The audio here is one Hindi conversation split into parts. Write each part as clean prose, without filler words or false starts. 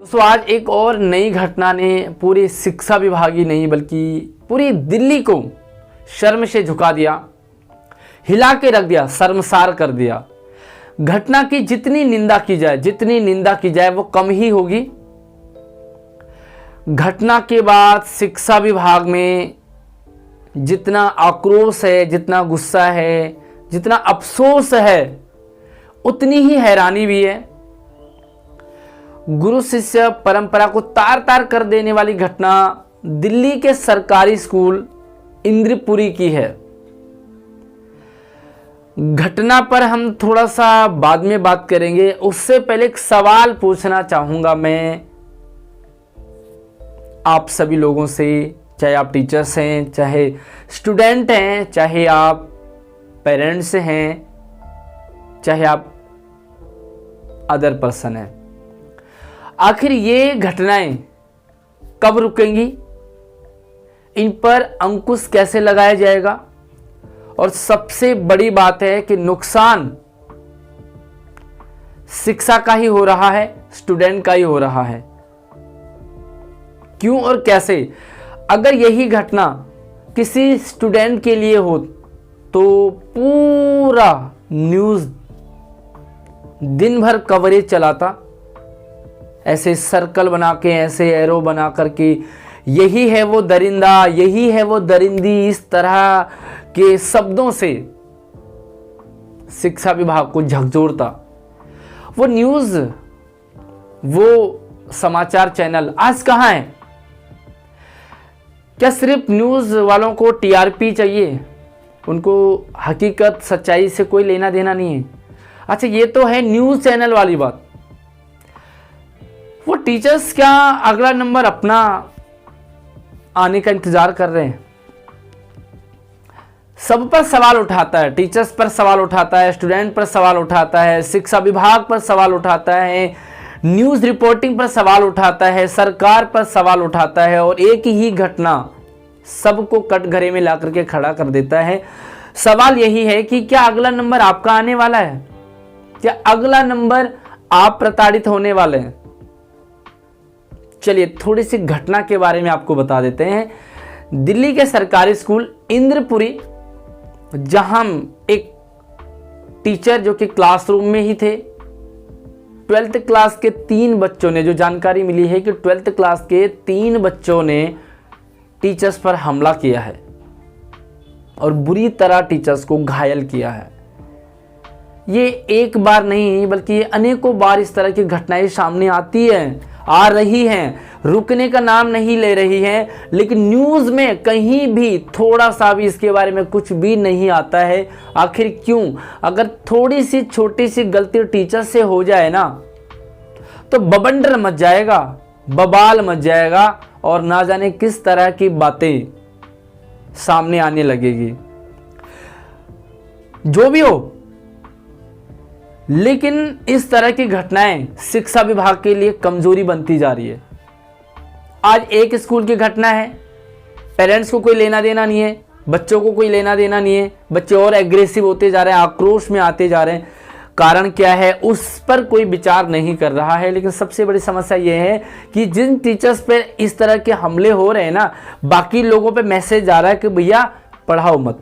दोस्तों आज एक और नई घटना ने पूरी शिक्षा विभाग ही नहीं बल्कि पूरी दिल्ली को शर्म से झुका दिया, हिला के रख दिया, शर्मसार कर दिया। घटना की जितनी निंदा की जाए वो कम ही होगी। घटना के बाद शिक्षा विभाग में जितना आक्रोश है, जितना गुस्सा है, जितना अफसोस है, उतनी ही हैरानी भी है। गुरु शिष्य परंपरा को तार तार कर देने वाली घटना दिल्ली के सरकारी स्कूल इंद्रपुरी की है। घटना पर हम थोड़ा सा बाद में बात करेंगे, उससे पहले एक सवाल पूछना चाहूंगा मैं आप सभी लोगों से, चाहे आप टीचर्स हैं, चाहे स्टूडेंट हैं, चाहे आप पेरेंट्स हैं, चाहे आप अदर पर्सन हैं। आखिर ये घटनाएं कब रुकेंगी? इन पर अंकुश कैसे लगाया जाएगा? और सबसे बड़ी बात है कि नुकसान शिक्षा का ही हो रहा है, स्टूडेंट का ही हो रहा है। क्यों और कैसे? अगर यही घटना किसी स्टूडेंट के लिए हो तो पूरा न्यूज़ दिन भर कवरेज चलाता, ऐसे सर्कल बना के, ऐसे एरो बना करके, यही है वो दरिंदा, यही है वो दरिंदी, इस तरह के शब्दों से शिक्षा विभाग को झकझोरता। वो न्यूज़, वो समाचार चैनल आज कहाँ है? क्या सिर्फ न्यूज़ वालों को टीआरपी चाहिए? उनको हकीकत सच्चाई से कोई लेना देना नहीं है। अच्छा, ये तो है न्यूज़ चैनल वाली बात। वो टीचर्स क्या अगला नंबर अपना आने का इंतजार कर रहे हैं? सब पर सवाल उठाता है, टीचर्स पर सवाल उठाता है, स्टूडेंट पर सवाल उठाता है, शिक्षा विभाग पर सवाल उठाता है, न्यूज़ रिपोर्टिंग पर सवाल उठाता है, सरकार पर सवाल उठाता है, और एक ही घटना सबको कटघरे में ला करके खड़ा कर देता है। सवाल यही है कि क्या अगला नंबर आपका आने वाला है? क्या अगला नंबर आप प्रताड़ित होने वाले हैं? चलिए थोड़ी सी घटना के बारे में आपको बता देते हैं। दिल्ली के सरकारी स्कूल इंद्रपुरी, जहां एक टीचर जो कि क्लासरूम में ही थे, 12th क्लास के 3 बच्चों ने, जो जानकारी मिली है कि 12th क्लास के 3 बच्चों ने टीचर्स पर हमला किया है और बुरी तरह टीचर्स को घायल किया है। ये एक बार नहीं बल्कि ये अनेकों बार इस तरह की घटनाएं सामने आ रही हैं, रुकने का नाम नहीं ले रही हैं। लेकिन न्यूज़ में कहीं भी थोड़ा सा भी इसके बारे में कुछ भी नहीं आता है। आखिर क्यों? अगर थोड़ी सी छोटी सी गलती टीचर से हो जाए ना तो बवंडर मच जाएगा, बवाल मच जाएगा, और ना जाने किस तरह की बातें सामने आने लगेगी। जो भी हो, लेकिन इस तरह की घटनाएं शिक्षा विभाग के लिए कमजोरी बनती जा रही है। आज एक स्कूल की घटना है, पेरेंट्स को कोई लेना देना नहीं है, बच्चों को कोई लेना देना नहीं है, बच्चे और एग्रेसिव होते जा रहे हैं, आक्रोश में आते जा रहे हैं। कारण क्या है उस पर कोई विचार नहीं कर रहा है। लेकिन सबसे बड़ी समस्या यह है कि जिन टीचर्स पे इस तरह के हमले हो रहे हैं ना, बाकी लोगों पे मैसेज आ रहा है कि भैया पढ़ाओ मत,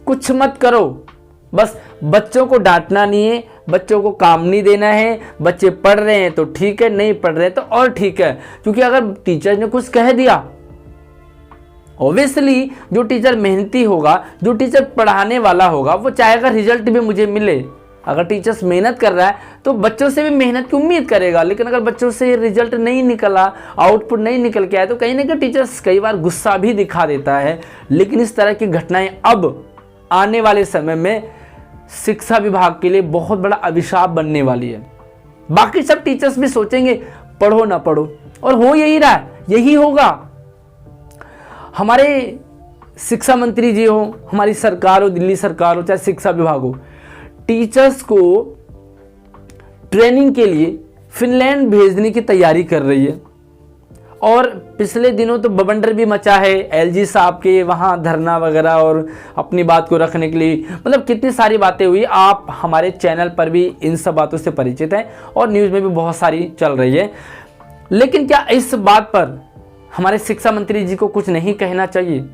कुछ मत करो, बस बच्चों को डांटना नहीं है, बच्चों को काम नहीं देना है, बच्चे पढ़ रहे हैं तो ठीक है, नहीं पढ़ रहे तो और ठीक है। क्योंकि अगर टीचर ने कुछ कह दिया, ऑब्वियसली जो टीचर मेहनती होगा, जो टीचर पढ़ाने वाला होगा, वो चाहेगा रिजल्ट भी मुझे मिले। अगर टीचर्स मेहनत कर रहा है तो बच्चों से भी मेहनत की उम्मीद करेगा। लेकिन अगर बच्चों से रिजल्ट नहीं निकला, आउटपुट नहीं निकल के आया, तो कहीं ना कहीं टीचर्स कई बार गुस्सा भी दिखा देता है। लेकिन इस तरह की घटनाएं अब आने वाले समय में शिक्षा विभाग के लिए बहुत बड़ा अभिशाप बनने वाली है। बाकी सब टीचर्स भी सोचेंगे पढ़ो ना पढ़ो, और हो यही रहा है, यही होगा। हमारे शिक्षा मंत्री जी हो, हमारी सरकार हो, दिल्ली सरकार हो, चाहे शिक्षा विभाग हो, टीचर्स को ट्रेनिंग के लिए फिनलैंड भेजने की तैयारी कर रही है। और पिछले दिनों तो बवंडर भी मचा है एलजी साहब के वहाँ धरना वगैरह और अपनी बात को रखने के लिए, मतलब कितनी सारी बातें हुई। आप हमारे चैनल पर भी इन सब बातों से परिचित हैं और न्यूज़ में भी बहुत सारी चल रही है। लेकिन क्या इस बात पर हमारे शिक्षा मंत्री जी को कुछ नहीं कहना चाहिए?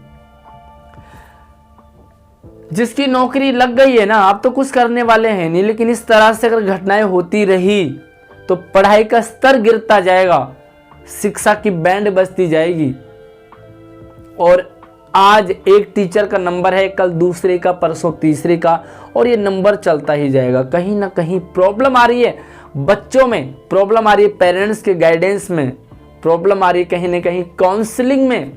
जिसकी नौकरी लग गई है ना, आप तो कुछ करने वाले हैं नहीं, लेकिन इस तरह से अगर घटनाएं होती रही तो पढ़ाई का स्तर गिरता जाएगा, शिक्षा की बैंड बजती जाएगी। और आज एक टीचर का नंबर है, कल दूसरे का, परसों तीसरे का, और ये नंबर चलता ही जाएगा। कहीं ना कहीं प्रॉब्लम आ रही है बच्चों में, प्रॉब्लम आ रही है पेरेंट्स के गाइडेंस में, प्रॉब्लम आ रही है कहीं ना कहीं काउंसलिंग में।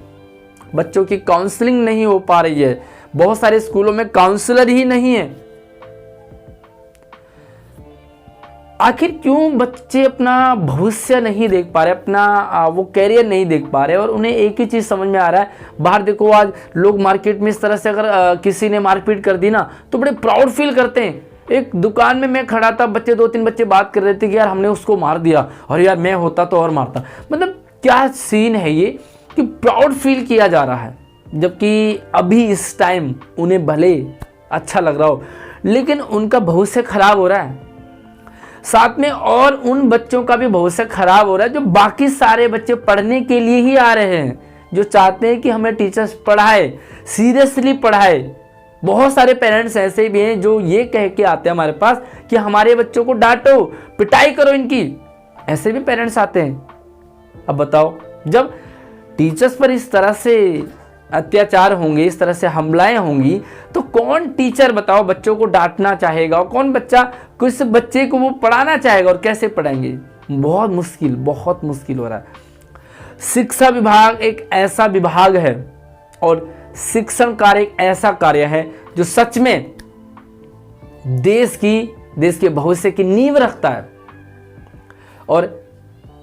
बच्चों की काउंसलिंग नहीं हो पा रही है, बहुत सारे स्कूलों में काउंसलर ही नहीं है। आखिर क्यों बच्चे अपना भविष्य नहीं देख पा रहे, अपना वो कैरियर नहीं देख पा रहे? और उन्हें एक ही चीज समझ में आ रहा है, बाहर देखो आज लोग मार्केट में इस तरह से अगर किसी ने मारपीट कर दी ना तो बड़े प्राउड फील करते हैं। एक दुकान में मैं खड़ा था, बच्चे 2-3 बच्चे बात कर रहे थे कि यार हमने उसको मार दिया, और यार मैं होता तो और मारता। मतलब क्या सीन है ये कि प्राउड फील किया जा रहा है, जबकि अभी इस टाइम उन्हें भले अच्छा लग रहा हो, लेकिन उनका भविष्य खराब हो रहा है। साथ में और उन बच्चों का भी भविष्य खराब हो रहा है जो बाकी सारे बच्चे पढ़ने के लिए ही आ रहे हैं, जो चाहते हैं कि हमें टीचर्स पढ़ाए, सीरियसली पढ़ाए। बहुत सारे पेरेंट्स ऐसे भी हैं जो ये कह के आते हैं हमारे पास कि हमारे बच्चों को डांटो, पिटाई करो इनकी, ऐसे भी पेरेंट्स आते हैं। अब बताओ, जब टीचर्स पर इस तरह से अत्याचार होंगे, इस तरह से हमलाएं होंगी, तो कौन टीचर बताओ बच्चों को डांटना चाहेगा, और कौन बच्चा किस बच्चे को वो पढ़ाना चाहेगा, और कैसे पढ़ाएंगे? बहुत मुश्किल हो रहा है। शिक्षा विभाग एक ऐसा विभाग है और शिक्षण कार्य एक ऐसा कार्य है जो सच में देश के भविष्य की नींव रखता है। और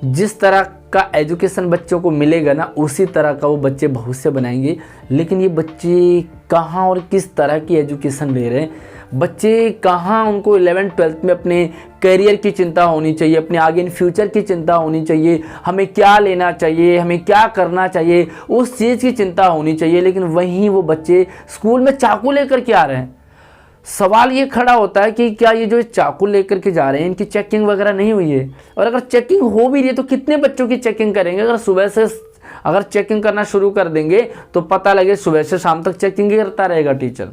जिस तरह का एजुकेशन बच्चों को मिलेगा ना, उसी तरह का वो बच्चे भविष्य बनाएंगे। लेकिन ये बच्चे कहाँ और किस तरह की एजुकेशन ले रहे हैं? बच्चे कहाँ, उनको 11th-12th में अपने करियर की चिंता होनी चाहिए, अपने आगे इन फ्यूचर की चिंता होनी चाहिए, हमें क्या लेना चाहिए, हमें क्या करना चाहिए, उस चीज़ की चिंता होनी चाहिए। लेकिन वहीं वो बच्चे स्कूल में चाकू लेकर के आ रहे हैं। सवाल ये खड़ा होता है कि क्या ये जो चाकू लेकर के जा रहे हैं, इनकी चेकिंग वगैरह नहीं हुई है? और अगर चेकिंग हो भी रही है तो कितने बच्चों की चेकिंग करेंगे? अगर सुबह से अगर चेकिंग करना शुरू कर देंगे तो पता लगे सुबह से शाम तक चेकिंग ही करता रहेगा टीचर,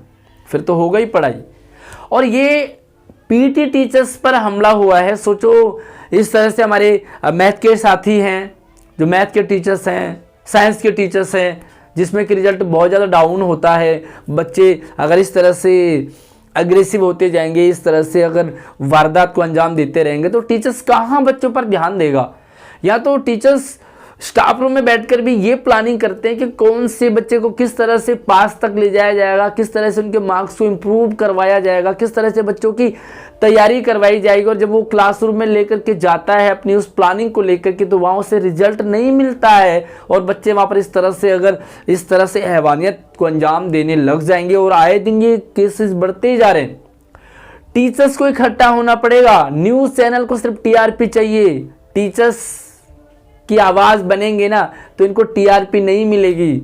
फिर तो होगा ही पढ़ाई। और ये पीटी टीचर्स पर हमला हुआ है। सोचो, इस तरह से हमारे मैथ के साथी हैं, जो मैथ के टीचर्स हैं, साइंस के टीचर्स हैं, जिसमें कि रिजल्ट बहुत ज़्यादा डाउन होता है। बच्चे अगर इस तरह से अग्रेसिव होते जाएंगे, इस तरह से अगर वारदात को अंजाम देते रहेंगे, तो टीचर्स कहाँ बच्चों पर ध्यान देगा? या तो टीचर्स स्टाफ रूम में बैठकर भी ये प्लानिंग करते हैं कि कौन से बच्चे को किस तरह से पास तक ले जाया जाएगा, किस तरह से उनके मार्क्स को इम्प्रूव करवाया जाएगा, किस तरह से बच्चों की तैयारी करवाई जाएगी। और जब वो क्लासरूम में लेकर के जाता है अपनी उस प्लानिंग को लेकर के, तो वहाँ उसे रिजल्ट नहीं मिलता है, और बच्चे वहाँ पर इस तरह से हैवानियत को अंजाम देने लग जाएंगे। और आए दिन ये केसेस बढ़ते ही जा रहे हैं। टीचर्स को इकट्ठा होना पड़ेगा, न्यूज़ चैनल को सिर्फ टीआरपी चाहिए। टीचर्स की आवाज़ बनेंगे ना तो इनको टीआरपी नहीं मिलेगी।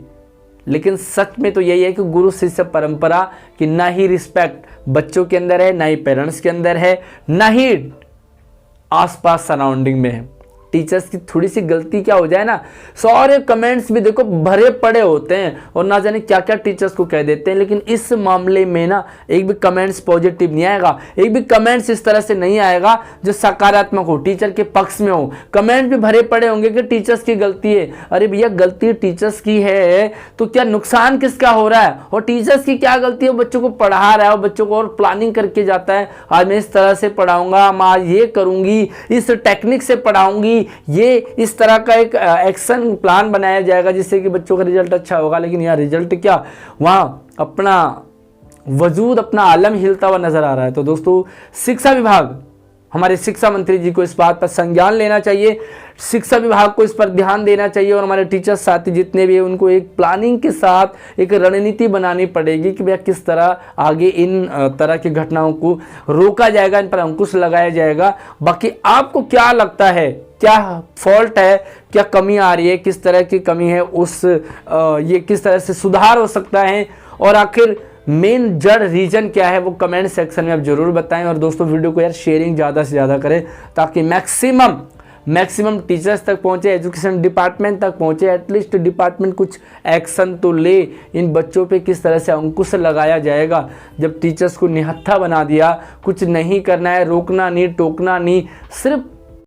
लेकिन सच में तो यही है कि गुरु शिष्य परंपरा की ना ही रिस्पेक्ट बच्चों के अंदर है, ना ही पेरेंट्स के अंदर है, ना ही आसपास सराउंडिंग में है। टीचर्स की थोड़ी सी गलती क्या हो जाए ना, सारे कमेंट्स भी देखो भरे पड़े होते हैं और ना जाने क्या क्या टीचर्स को कह देते हैं। लेकिन इस मामले में ना एक भी कमेंट्स पॉजिटिव नहीं आएगा, एक भी कमेंट्स इस तरह से नहीं आएगा जो सकारात्मक हो, टीचर के पक्ष में हो। कमेंट भी भरे पड़े होंगे कि टीचर्स की गलती है। अरे भैया, गलती टीचर्स की है तो क्या नुकसान किसका हो रहा है? और टीचर्स की क्या गलती है? बच्चों को पढ़ा रहा है और बच्चों को और प्लानिंग करके जाता है, आज मैं इस तरह से पढ़ाऊंगा, मैं आज ये करूंगी, इस टेक्निक से पढ़ाऊंगी, ये इस तरह का एक एक्शन प्लान बनाया जाएगा जिससे कि बच्चों का रिजल्ट अच्छा होगा। लेकिन यार रिजल्ट क्या, वहाँ अपना वजूद, अपना आलम हिलता हुआ नजर आ रहा है। तो दोस्तों, शिक्षा विभाग, हमारे शिक्षा मंत्री जी को इस बात पर संज्ञान लेना चाहिए, शिक्षा विभाग को इस पर ध्यान देना चाहिए, और हमारे टीचर साथी जितने भी हैं उनको एक प्लानिंग के साथ एक रणनीति बनानी पड़ेगी कि भैया किस तरह आगे इन तरह की घटनाओं को रोका जाएगा, इन पर अंकुश लगाया जाएगा। बाकी आपको क्या लगता है, क्या फॉल्ट है, क्या कमी आ रही है, किस तरह की कमी है, ये किस तरह से सुधार हो सकता है, और आखिर मेन जड़ रीजन क्या है, वो कमेंट सेक्शन में आप जरूर बताएं। और दोस्तों, वीडियो को यार शेयरिंग ज़्यादा से ज़्यादा करें ताकि मैक्सिमम मैक्सिमम टीचर्स तक पहुँचे, एजुकेशन डिपार्टमेंट तक पहुँचे, एटलीस्ट डिपार्टमेंट कुछ एक्शन तो ले, इन बच्चों पे किस तरह से अंकुश लगाया जाएगा। जब टीचर्स को निहत्था बना दिया, कुछ नहीं करना है, रोकना नहीं, टोकना नहीं, सिर्फ